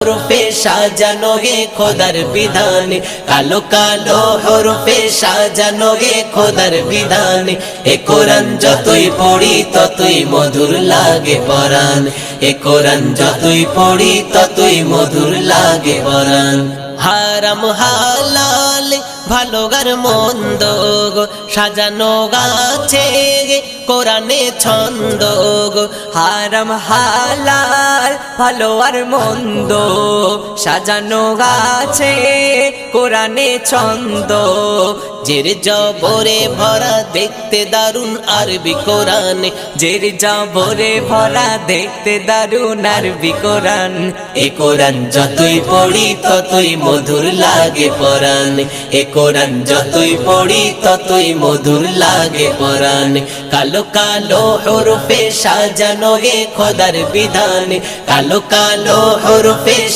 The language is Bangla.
হরফে সাজানো গে খোদার বিধানে, কালো কালো হরফে সাজানো গে খোদার বিধানে। এ কোরআন যতই পড়ি ততই মধুর লাগে পরাণ, এ কোরআন যতই পড়ি ততই মধুর লাগে পরাণ। হারাম হালাল ভালো গার মন্দ গো সাজানো গাছে কোরআনে ছন্দ গো। হারাম হালাল ভালো আর মন্দ সাজানো গাছে কোরআনে ছন্দ। জের জবরে ভরা দেখতে দারুন আরবি কোরআনে, জের জবরে ভরা দেখতে দারুন আরবি কোরআন। এ কোরআন যতই পড়ি ততই মধুর লাগে পরাণ, এ কোরআন যতই পড়ি ততই মধুর লাগে পরাণ। কালো কালো হরফে সাজানো গে খোদার বিধানে, কালো কালো হরফে